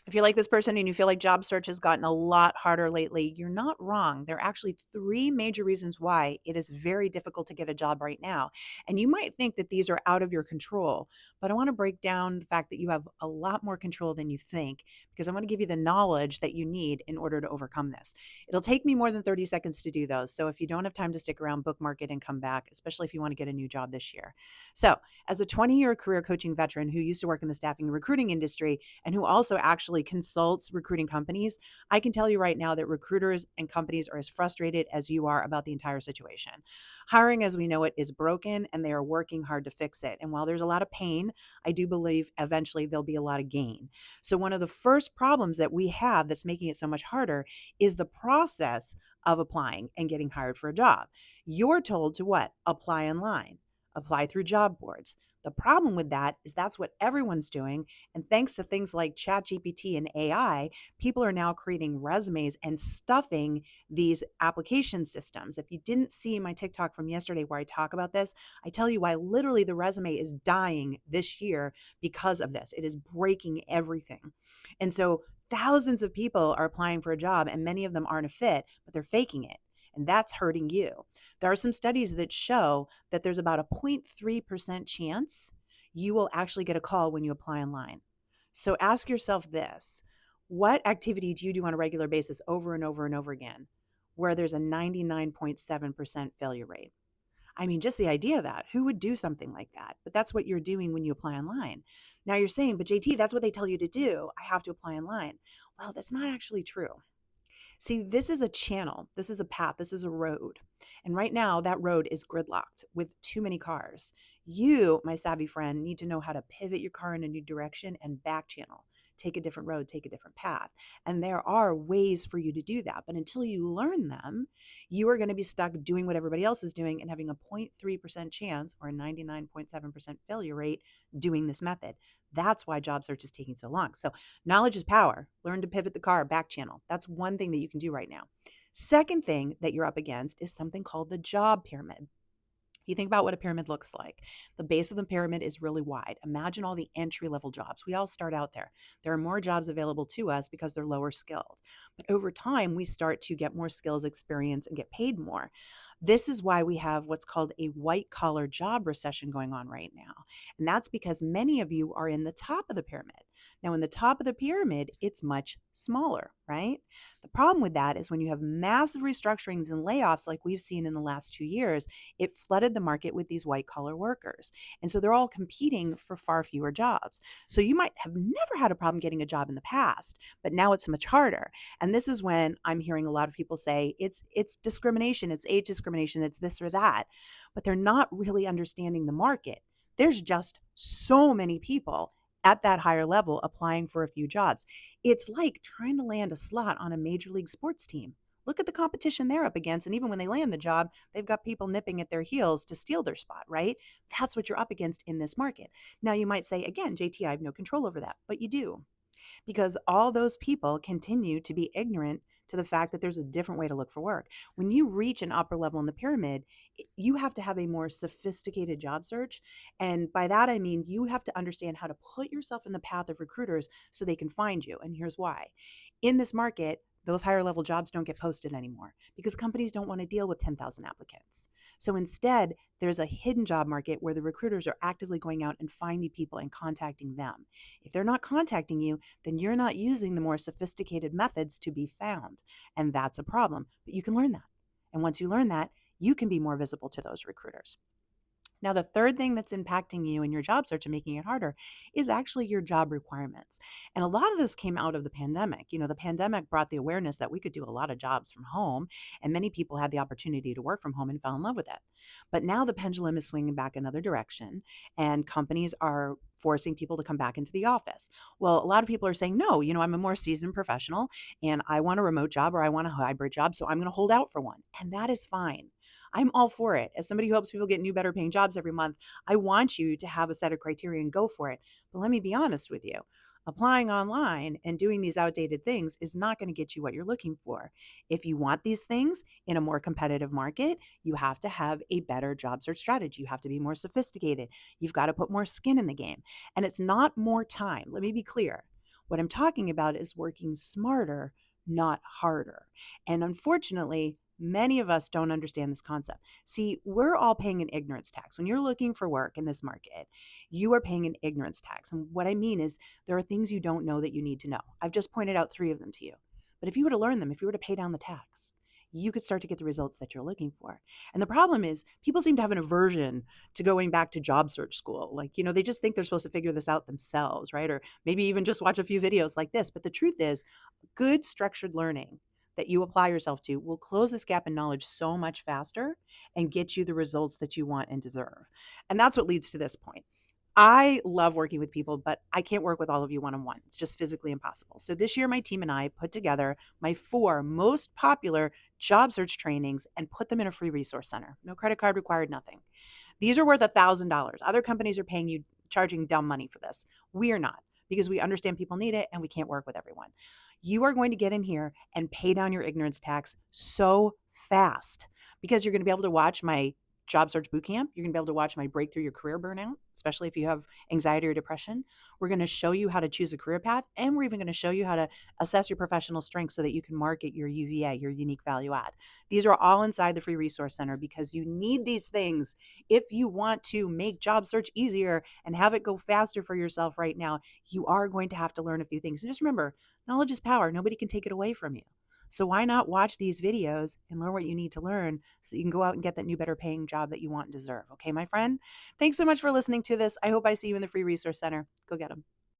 If you're like this person and you feel like job search has gotten a lot harder lately, you're not wrong. There are actually three major reasons why it is very difficult to get a job right now. And you might think that these are out of your control, but I want to break down the fact that you have a lot more control than you think because I want to give you the knowledge that you need in order to overcome this. It'll take me more than 30 seconds to do those. So if you don't have time to stick around, bookmark it and come back, especially if you want to get a new job this year. So, as a 20-year career coaching veteran who used to work in the staffing and recruiting industry, and who also actually consults recruiting companies, I can tell you right now that recruiters and companies are as frustrated as you are about the entire situation. Hiring as we know it is broken and they are working hard to fix it. And while there's a lot of pain, I do believe eventually there'll be a lot of gain. So, one of the first problems that we have that's making it so much harder is the process of applying and getting hired for a job. You're told to what? Apply online, apply through job boards. The problem with that is that's what everyone's doing. And thanks to things like ChatGPT and AI, people are now creating resumes and stuffing these application systems. If you didn't see my TikTok from yesterday where I talk about this, I tell you why literally the resume is dying this year because of this. It is breaking everything. And so thousands of people are applying for a job and many of them aren't a fit, but they're faking it. And that's hurting you. There are some studies that show that there's about a 0.3% chance you will actually get a call when you apply online. So ask yourself this: what activity do you do on a regular basis over and over and over again where there's a 99.7% failure rate? I mean, just the idea of that, who would do something like that? But that's what you're doing when you apply online. Now you're saying, but JT, that's what they tell you to do. I have to apply online. Well, that's not actually true. See, this is a channel, this is a path, this is a road. And right now, that road is gridlocked with too many cars. You, my savvy friend, need to know how to pivot your car in a new direction and back channel. Take a different road, take a different path. And there are ways for you to do that. But until you learn them, you are going to be stuck doing what everybody else is doing and having a 0.3% chance or a 99.7% failure rate doing this method. That's why job search is taking so long. So, knowledge is power. Learn to pivot the car, back channel. That's one thing that you can do right now. Second thing that you're up against is something called the job pyramid. You think about what a pyramid looks like. The base of the pyramid is really wide. Imagine all the entry level jobs. We all start out there. There are more jobs available to us because they're lower skilled. But over time, we start to get more skills, experience, and get paid more. This is why we have what's called a white collar job recession going on right now. And that's because many of you are in the top of the pyramid. Now, in the top of the pyramid, it's much smaller, right? The problem with that is when you have massive restructurings and layoffs like we've seen in the last 2 years, it flooded the market with these white collar workers. And so they're all competing for far fewer jobs. So you might have never had a problem getting a job in the past, but now it's much harder. And this is when I'm hearing a lot of people say it's discrimination, it's age discrimination, it's this or that, but they're not really understanding the market. There's just so many people at that higher level applying for a few jobs. It's like trying to land a slot on a major league sports team. Look at the competition they're up against. And even when they land the job, they've got people nipping at their heels to steal their spot, right? That's what you're up against in this market. Now, you might say, again, JT, I have no control over that, but you do, because all those people continue to be ignorant to the fact that there's a different way to look for work. When you reach an upper level in the pyramid, you have to have a more sophisticated job search. And by that, I mean you have to understand how to put yourself in the path of recruiters so they can find you. And here's why. In this market, those higher level jobs don't get posted anymore because companies don't want to deal with 10,000 applicants. So instead, there's a hidden job market where the recruiters are actively going out and finding people and contacting them. If they're not contacting you, then you're not using the more sophisticated methods to be found. And that's a problem. But you can learn that. And once you learn that, you can be more visible to those recruiters. Now, the third thing that's impacting you in your job search and making it harder is actually your job requirements. And a lot of this came out of the pandemic. You know, the pandemic brought the awareness that we could do a lot of jobs from home, and many people had the opportunity to work from home and fell in love with it. But now the pendulum is swinging back another direction, and companies are forcing people to come back into the office. Well, a lot of people are saying, no, I'm a more seasoned professional and I want a remote job or I want a hybrid job, so I'm going to hold out for one. And that is fine. I'm all for it. As somebody who helps people get new, better paying jobs every month, I want you to have a set of criteria and go for it. But let me be honest with you. Applying online and doing these outdated things is not going to get you what you're looking for. If you want these things in a more competitive market, you have to have a better job search strategy. You have to be more sophisticated. You've got to put more skin in the game. And it's not more time. Let me be clear. What I'm talking about is working smarter, not harder. And unfortunately, many of us don't understand this concept. See, we're all paying an ignorance tax. When you're looking for work in this market, you are paying an ignorance tax. And what I mean is, there are things you don't know that you need to know. I've just pointed out three of them to you. But if you were to learn them, if you were to pay down the tax, you could start to get the results that you're looking for. And the problem is, people seem to have an aversion to going back to job search school. Like, they just think they're supposed to figure this out themselves, right? Or maybe even just watch a few videos like this. But the truth is, good structured learning that you apply yourself to will close this gap in knowledge so much faster and get you the results that you want and deserve. And that's what leads to this point. I love working with people, but I can't work with all of you one on one. It's just physically impossible. So this year, my team and I put together my 4 most popular job search trainings and put them in a free resource center. No credit card required, nothing. These are worth $1,000. Other companies are paying you, charging dumb money for this. We are not, because we understand people need it and we can't work with everyone. You are going to get in here and pay down your ignorance tax so fast, because you're going to be able to watch my job search bootcamp. You're going to be able to watch my breakthrough your career burnout, especially if you have anxiety or depression. We're going to show you how to choose a career path, and we're even going to show you how to assess your professional strengths so that you can market your UVA, your unique value add. These are all inside the free resource center, because you need these things if you want to make job search easier and have it go faster for yourself right now. You are going to have to learn a few things. And just remember, knowledge is power. Nobody can take it away from you. So why not watch these videos and learn what you need to learn so that you can go out and get that new, better paying job that you want and deserve. Okay, my friend? Thanks so much for listening to this. I hope I see you in the free resource center. Go get them.